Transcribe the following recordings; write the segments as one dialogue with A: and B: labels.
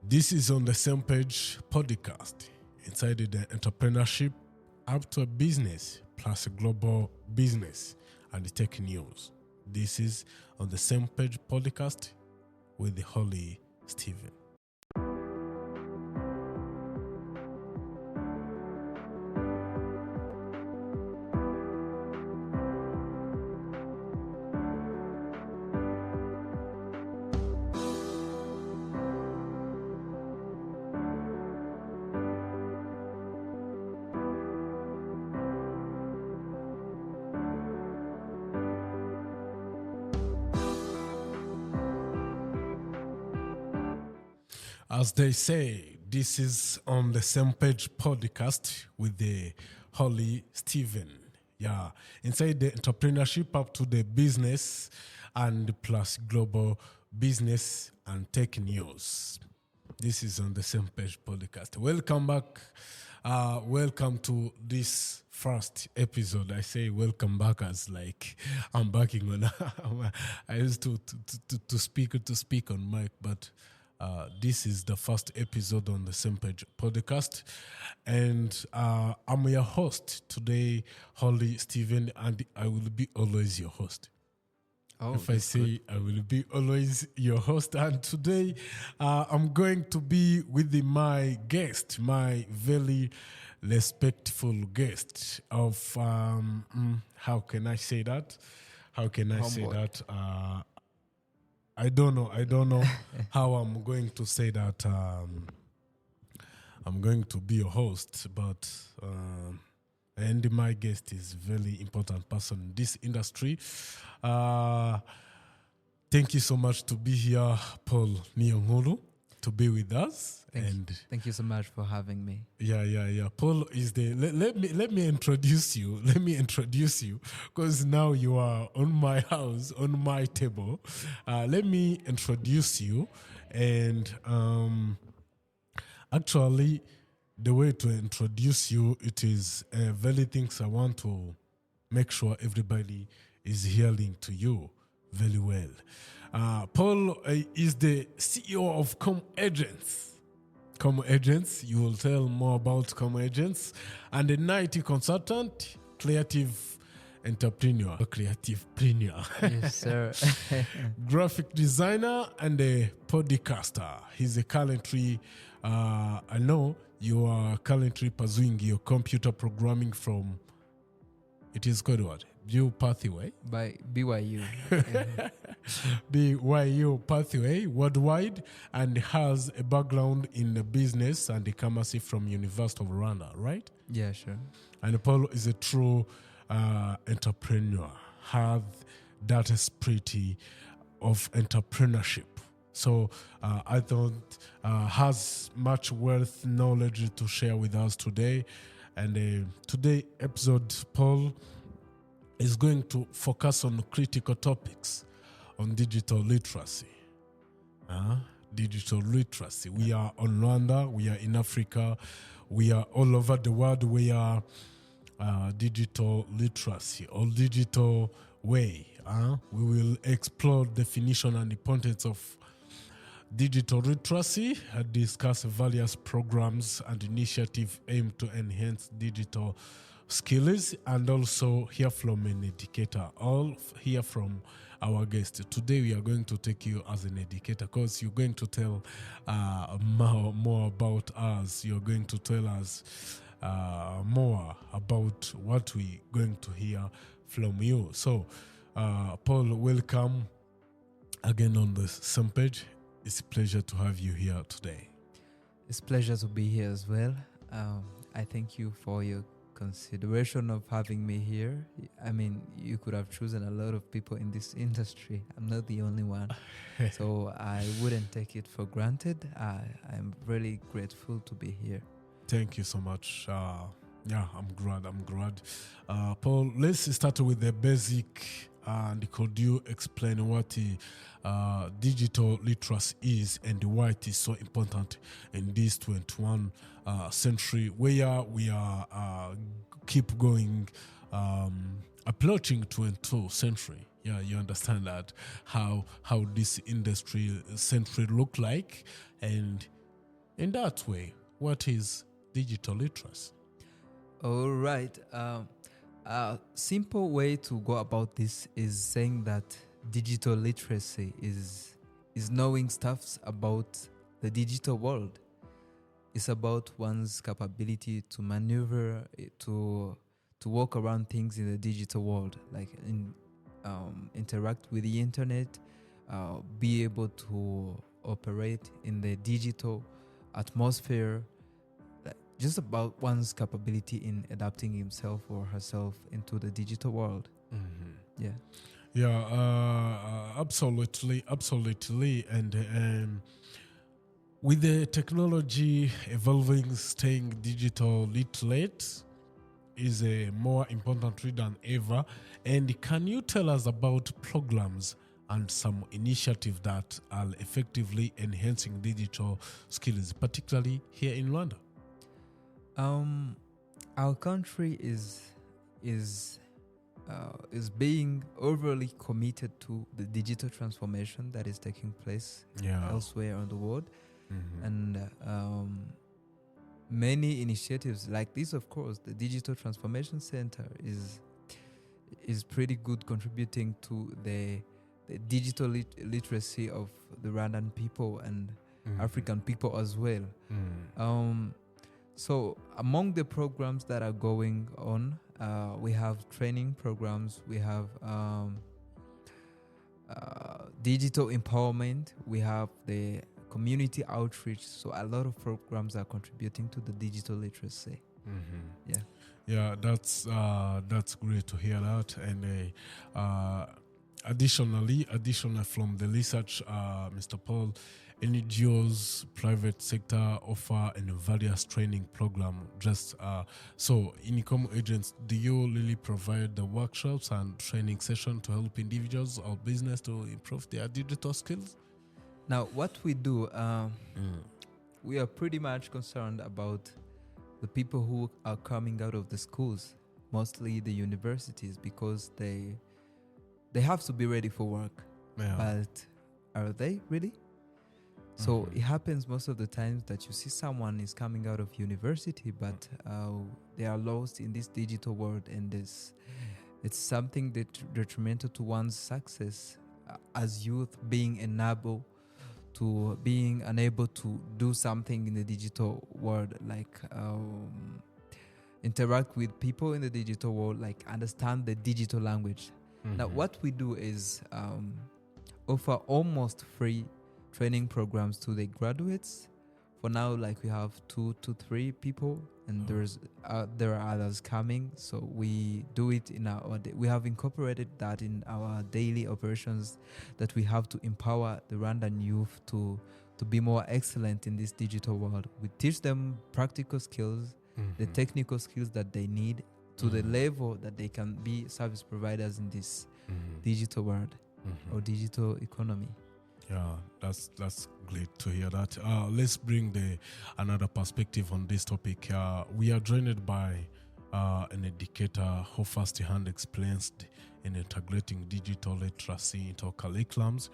A: This is on the same page podcast. Inside the entrepreneurship up to a business plus a global business and the tech news. This is on the same page podcast with the Holy Stephen. As they say, this is on the same page podcast with the Holy Stephen. Yeah, inside the entrepreneurship up to the business and plus global business and tech news. This is on the same page podcast. Welcome back. Welcome to this first episode. I say welcome back as like I'm backing on. I used to speak on mic, but this is the first episode on the Same Page podcast, and I'm your host today, Holy Stephen, and I will be always your host. If I say good. I will be always your host, and today I'm going to be with my guest, my very respectful guest of how can I say that? I don't know how I'm going to say that. I'm going to be a host, but and my guest is very important person in this industry. Thank you so much to be here, Paul Nyong'olu, to be with us.
B: Thank you so much for having me.
A: Yeah. Paul is the. Let me introduce you. Because now you are on my house, on my table. Let me introduce you, and actually, the way to introduce you, it is very things I want to make sure everybody is hearing to you very well. Paul is the CEO of Com-Agents. Com-Agents, you will tell more about Com-Agents, and an IT consultant, Creativepreneur.
B: Yes, sir.
A: Graphic designer and a podcaster. He's currently, I know you are currently pursuing your computer programming from, it is called what? View Pathway?
B: By BYU.
A: BYU Pathway worldwide, and has a background in the business and the commerce from University of Rwanda, right?
B: Yeah, sure.
A: And Paul is a true entrepreneur, have that spirit of entrepreneurship. So I thought has much wealth knowledge to share with us today. And today episode, Paul is going to focus on critical topics on digital literacy. Digital literacy. We are on Rwanda, we are in Africa, we are all over the world. We are digital literacy or digital way. We will explore definition and importance of digital literacy, discuss various programs and initiatives aimed to enhance digital skills, and also hear from an educator, all hear from our guest. Today we are going to take you as an educator because you're going to tell more about us. You're going to tell us more about what we're going to hear from you. So, Paul, welcome again on the same page. It's a pleasure to have you here today.
B: It's a pleasure to be here as well. I thank you for your consideration of having me here. I mean, you could have chosen a lot of people in this industry. I'm not the only one. So I wouldn't take it for granted. I'm really grateful to be here.
A: Thank you so much. I'm glad. Paul, let's start with the basic. And could you explain what digital literacy is and why it is so important in this 21 century where we are keep going, approaching 22nd century? Yeah, you understand that how this industry century look like, and In that way, what is digital literacy?
B: All right. A simple way to go about this is saying that digital literacy is knowing stuffs about the digital world. It's about one's capability to maneuver, to walk around things in the digital world, like interact with the internet, be able to operate in the digital atmosphere, just about one's capability in adapting himself or herself into the digital world.
A: Mm-hmm.
B: Yeah.
A: Yeah, absolutely. And with the technology evolving, staying digital literate is a more important read than ever. And can you tell us about programs and some initiatives that are effectively enhancing digital skills, particularly here in Rwanda?
B: Our country is being overly committed to the digital transformation that is taking place elsewhere in the world, and many initiatives like this. Of course, the Digital Transformation Center is pretty good, contributing to the digital literacy of the Rwandan people and African people as well. So among the programs that are going on, we have training programs, we have digital empowerment, we have the community outreach. So a lot of programs are contributing to the digital literacy.
A: Yeah, that's great to hear that. And additionally from the research, Mr. Paul, NGOs, private sector offer a various training program. So income agents, do you really provide the workshops and training session to help individuals or business to improve their digital skills?
B: Now, what we do, we are pretty much concerned about the people who are coming out of the schools, mostly the universities, because they have to be ready for work.
A: Yeah.
B: But are they really? So it happens most of the times that you see someone is coming out of university, but they are lost in this digital world, and it's something detrimental to one's success as youth, being unable to do something in the digital world, like interact with people in the digital world, like understand the digital language. Now, what we do is offer almost free training programs to the graduates. For now, like we have 2 to 3 people, and there are others coming. So we do it in we have incorporated that in our daily operations, that we have to empower the Rwandan youth to be more excellent in this digital world. We teach them practical skills, the technical skills that they need, to the level that they can be service providers in this digital world or digital economy.
A: Yeah, that's great to hear that. Let's bring another perspective on this topic. We are joined by an educator who firsthand explains in integrating digital literacy into curriculums.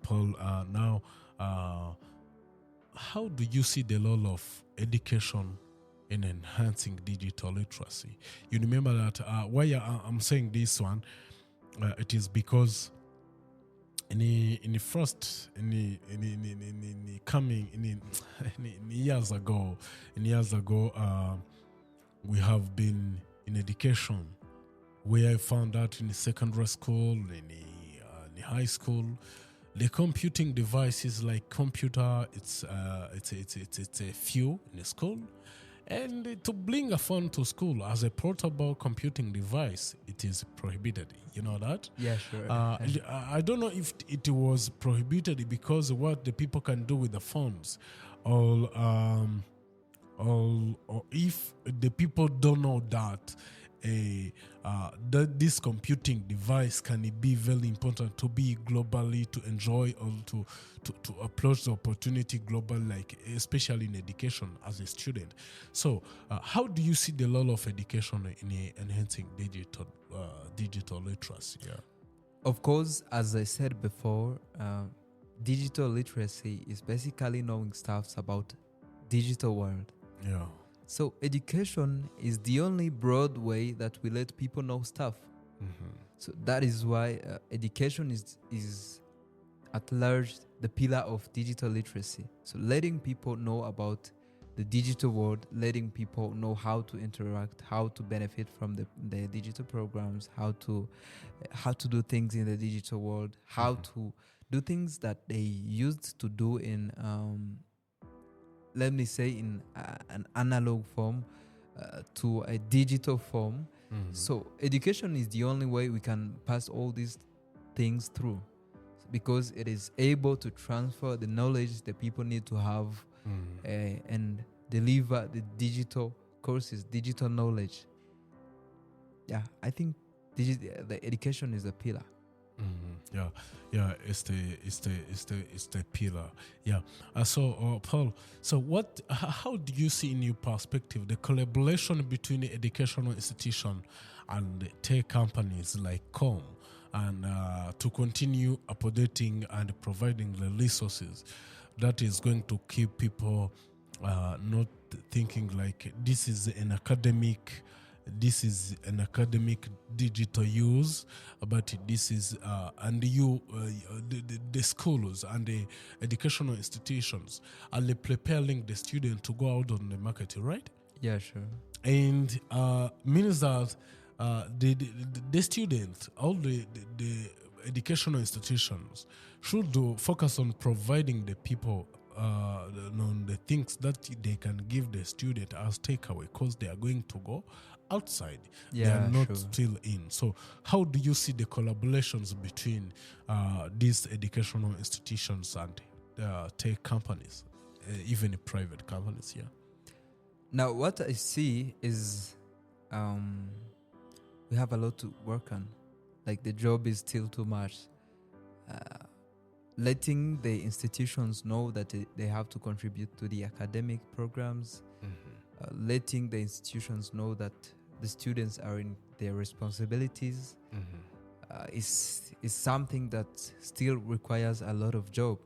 A: Paul, now, how do you see the role of education in enhancing digital literacy? You remember that why I'm saying this one, it is because in years ago, we have been in education, where I found out in secondary school, in high school, the computing devices like computer, it's a few in the school. And to bring a phone to school as a portable computing device, it is prohibited. You know that?
B: Yeah, sure.
A: I don't know if it was prohibited because of what the people can do with the phones, or if the people don't know that that this computing device can be very important to be globally, to enjoy, or to approach the opportunity global, like especially in education as a student. So how do you see the role of education in enhancing digital literacy? Yeah.
B: Of course, as I said before, digital literacy is basically knowing stuff about digital world.
A: Yeah.
B: So education is the only broad way that we let people know stuff.
A: Mm-hmm.
B: So that is why education is at large the pillar of digital literacy. So letting people know about the digital world, letting people know how to interact, how to benefit from the digital programs, how to do things in the digital world, how to do things that they used to do in let me say in an analog form to a digital form. So education is the only way we can pass all these things through, because it is able to transfer the knowledge that people need to have and deliver the digital courses, digital knowledge. Yeah, I think the education is a pillar.
A: Yeah, it's the pillar. Yeah. So Paul, how do you see in your perspective the collaboration between the educational institution and the tech companies like Com, and to continue updating and providing the resources that is going to keep people not thinking like this is an academic digital use, but this is the schools and the educational institutions are preparing the student to go out on the market, right?
B: Yeah, sure.
A: And means that the students, all the educational institutions should focus on providing the people the things that they can give the student as takeaway, because they are going to go outside. They are not still in. So how do you see the collaborations between these educational institutions and tech companies, even private companies? Yeah.
B: Now, what I see is we have a lot to work on. Like, the job is still too much. Letting the institutions know that they have to contribute to the academic programs, letting the institutions know that the students are in their responsibilities is something that still requires a lot of job.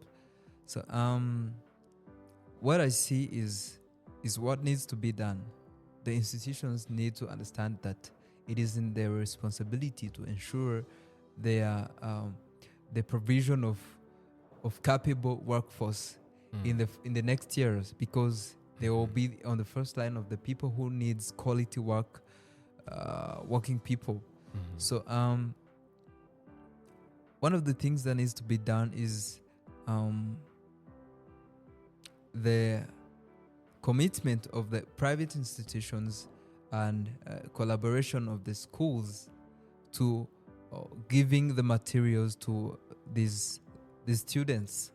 B: So what I see is what needs to be done. The institutions need to understand that it is in their responsibility to ensure the provision of capable workforce in the next years, because they will be on the first line of the people who needs quality working people. So one of the things that needs to be done is the commitment of the private institutions and collaboration of the schools to giving the materials to these students.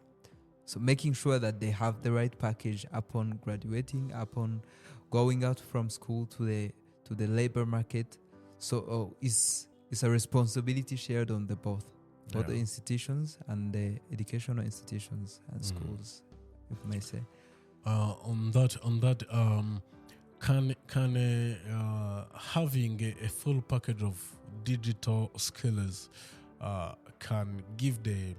B: So making sure that they have the right package upon graduating, upon going out from school to the labor market. So it's a responsibility shared on both the institutions and the educational institutions and schools, if I may say.
A: On that, can having a full package of digital skills can give the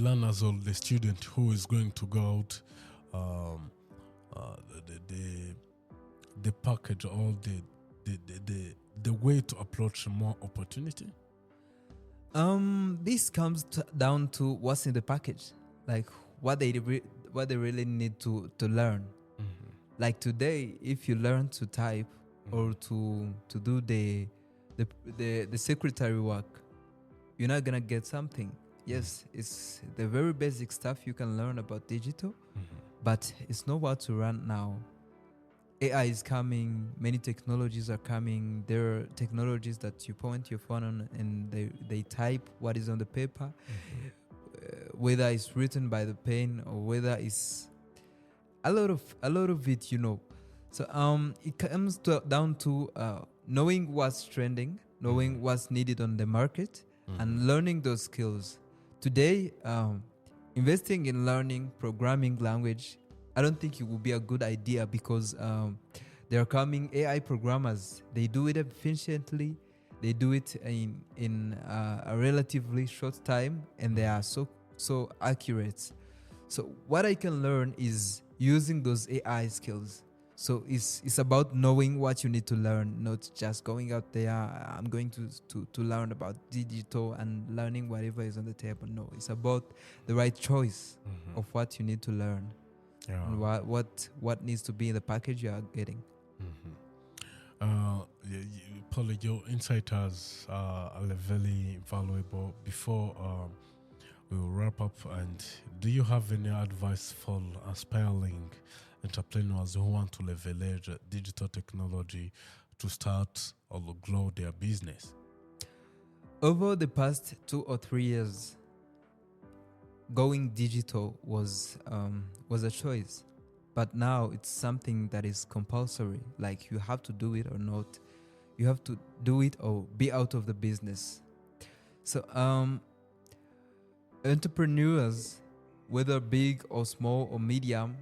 A: learners or the student who is going to go out the package or the way to approach more opportunity?
B: This comes down to what's in the package, like what they really need to learn. Like today, if you learn to type or to do the secretary work, you're not gonna get something. Yes, it's the very basic stuff you can learn about digital, but it's not what to run now. AI is coming, many technologies are coming. There are technologies that you point your phone on and they type what is on the paper, whether it's written by the pen or whether it's a lot of it, So it comes down to knowing what's trending, knowing what's needed on the market, and learning those skills. Today, investing in learning programming language, I don't think it would be a good idea, because there are coming AI programmers. They do it efficiently. They do it in a relatively short time, and they are so so accurate. So what I can learn is using those AI skills. So it's about knowing what you need to learn, not just going out there. I'm going to learn about digital and learning whatever is on the table. No, it's about the right choice of what you need to learn and what needs to be in the package you are getting.
A: Paul, your insights are very valuable. Before we will wrap up, and do you have any advice for aspiring entrepreneurs who want to leverage digital technology to start or grow their business?
B: Over the past 2 or 3 years, going digital was a choice, but now it's something that is compulsory. Like, you have to do it or not. You have to do it or be out of the business. So entrepreneurs, whether big or small or medium,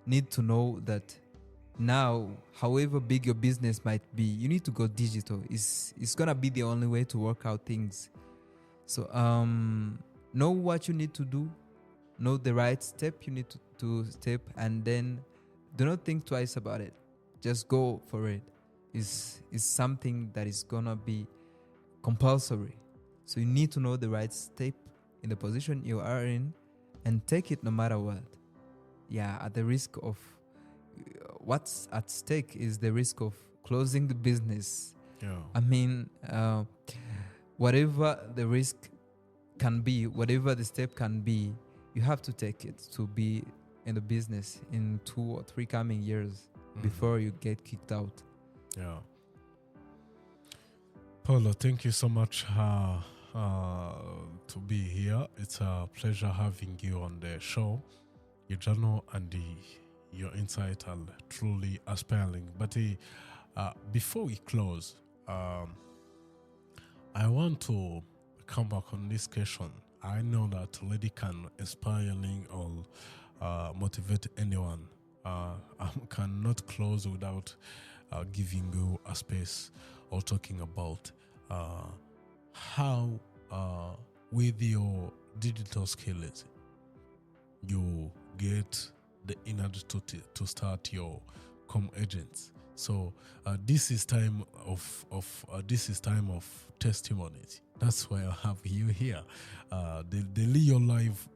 B: need to know that now, however big your business might be, you need to go digital. It's gonna be the only way to work out things. So know what you need to do, know the right step you need to step, and then do not think twice about it. Just go for it. It's something that is gonna be compulsory. So you need to know the right step in the position you are in and take it no matter what. Yeah, at the risk of what's at stake is the risk of closing the business.
A: Yeah.
B: I mean, whatever the risk can be, whatever the step can be, you have to take it to be in the business in 2 or 3 coming years before you get kicked out.
A: Yeah. Paulo, thank you so much to be here. It's a pleasure having you on the show. Your journal and your insight are truly aspiring. But before we close, I want to come back on this question. I know that Lady can inspire or motivate anyone. I cannot close without giving you a space or talking about how with your digital skills you get the energy to start your agents. So this is time of testimonies. That's why I have you here. The real life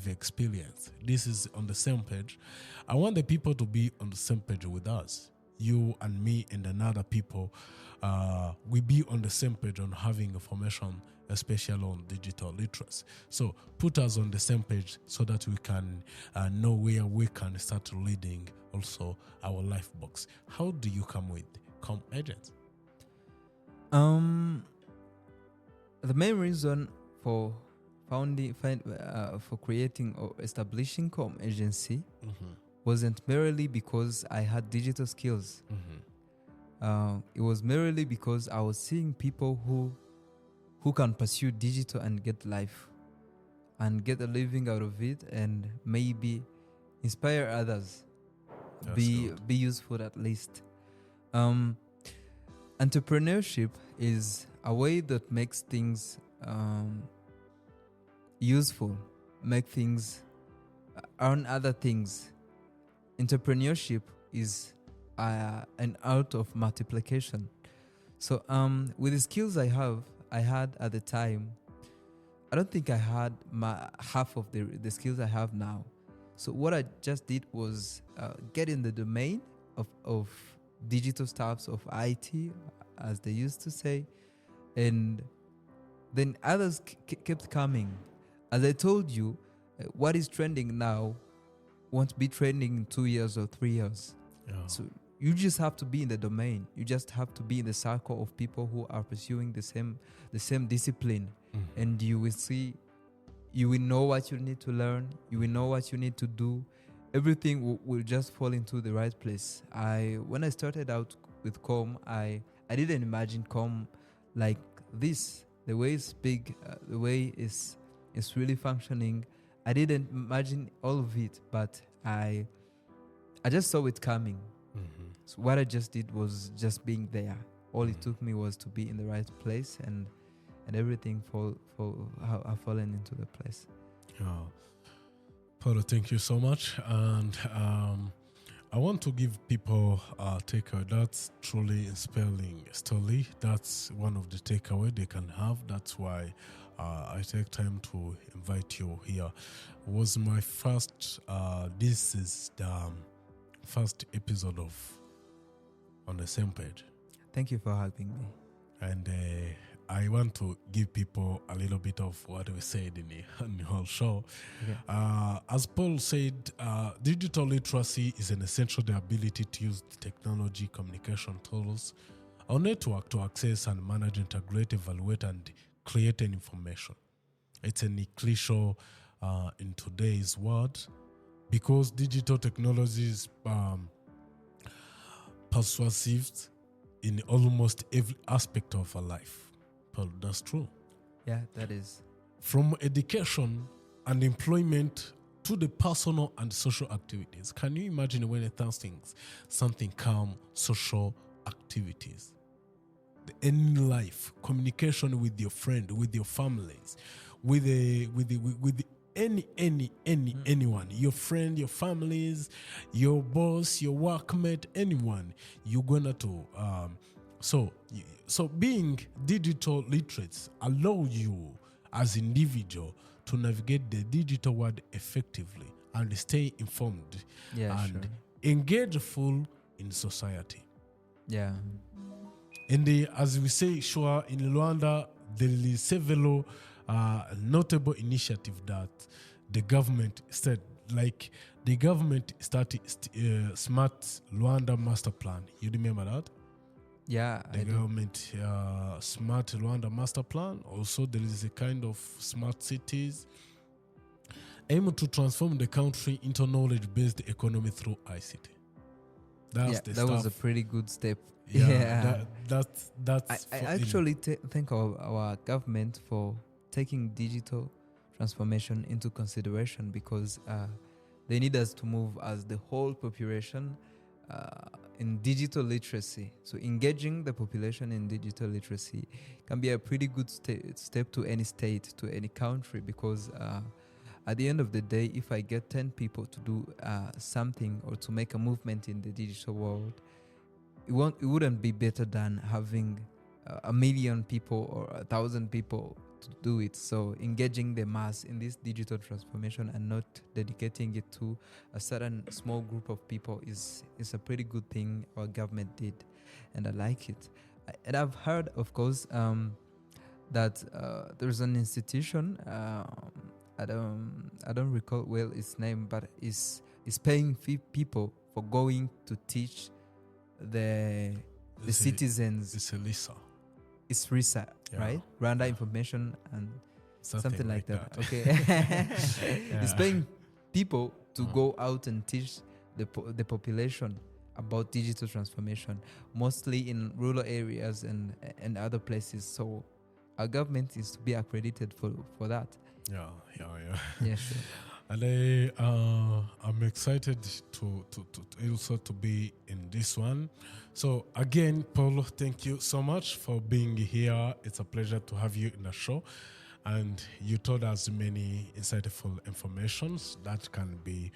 A: experience. This is on the same page. I want the people to be on the same page with us. You and me and another people, we be on the same page on having information, especially on digital literacy. So put us on the same page so that we can know where we can start leading also our life box. How do you come with agents?
B: The main reason for creating or establishing agency wasn't merely because I had digital skills. It was merely because I was seeing people who can pursue digital and get life and get a living out of it, and maybe inspire others. Be useful at least. Entrepreneurship is a way that makes things useful, make things earn other things. Entrepreneurship is an art of multiplication. So with the skills I had at the time, I don't think I had half of the skills I have now. So what I just did was get in the domain of digital stuffs, of IT, as they used to say, and then others kept coming. As I told you, what is trending now won't be trending in 2 years or 3 years.
A: Yeah.
B: So you just have to be in the domain. You just have to be in the circle of people who are pursuing the same discipline, and you will see. You will know what you need to learn. You will know what you need to do. Everything will just fall into the right place. When I started out with Com, I didn't imagine Com like this. The way it's big, the way it's really functioning. I didn't imagine all of it, but I just saw it coming. So what I just did was just being there. All it took me was to be in the right place and and everything have fallen into the place.
A: Paulo, thank you so much. And I want to give people a takeaway. That's truly inspiring story. That's one of the takeaway they can have. That's why I take time to invite you here. It was my first, this is the first episode of On the Same Page.
B: Thank you for having me.
A: And I want to give people a little bit of what we said in the whole show. Okay. As Paul said, digital literacy is an essential the ability to use technology, communication tools, our network to access and manage, integrate, evaluate, and create an information. It's an cliche in today's world because digital technology is persuasive in almost every aspect of our life. Paul, that's true.
B: Yeah, that is.
A: From education and employment to the personal and social activities. Can you imagine when it does things, something calm, social activities? In life, communication with your friend, with your families, with anyone, your friend, your families, your boss, your workmate, anyone, you're gonna to so being digital literate allow you as individual to navigate the digital world effectively and stay informed and engage full in society.
B: Yeah.
A: And as we say, sure, in Rwanda, there is several notable initiatives that the government said, like the government started Smart Rwanda Master Plan. You remember that?
B: Yeah,
A: the government Smart Rwanda Master Plan. Also, there is a kind of smart cities aiming to transform the country into knowledge-based economy through ICT.
B: That was a pretty good step.
A: That's.
B: I actually thank our government for taking digital transformation into consideration because they need us to move as the whole population in digital literacy. So engaging the population in digital literacy can be a pretty good step to any state, to any country, because at the end of the day, if I get 10 people to do something or to make a movement in the digital world, it wouldn't be better than having 1 million people or 1,000 people to do it. So engaging the mass in this digital transformation and not dedicating it to a certain small group of people is a pretty good thing our government did, and I like it. And I've heard, of course, that there's an institution. I don't recall well its name, but is paying people for going to teach the citizens.
A: It's Elisa.
B: It's RISA, right? Rwanda Information and something like that. Okay. It's paying people to go out and teach the population about digital transformation, mostly in rural areas and other places. So our government is to be accredited for that.
A: Yeah,
B: Sure.
A: And I'm excited to also to be in this one. So again, Paulo, thank you so much for being here. It's a pleasure to have you in the show. And you told us many insightful informations that can be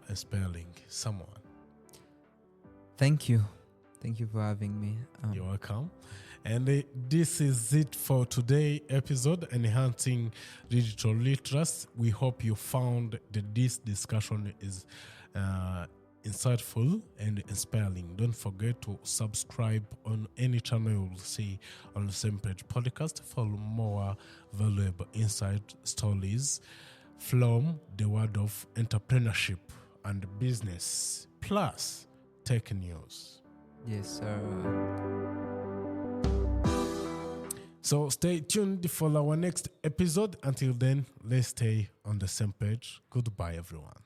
A: inspiring someone.
B: Thank you. Thank you for having me.
A: You're welcome. And this is it for today's episode, Enhancing Digital Literacy. We hope you found that this discussion is insightful and inspiring. Don't forget to subscribe on any channel you will see on the Same Page Podcast for more valuable insight stories from the world of entrepreneurship and business, plus tech news.
B: Yes, sir.
A: So stay tuned for our next episode. Until then, let's stay on the same page. Goodbye, everyone.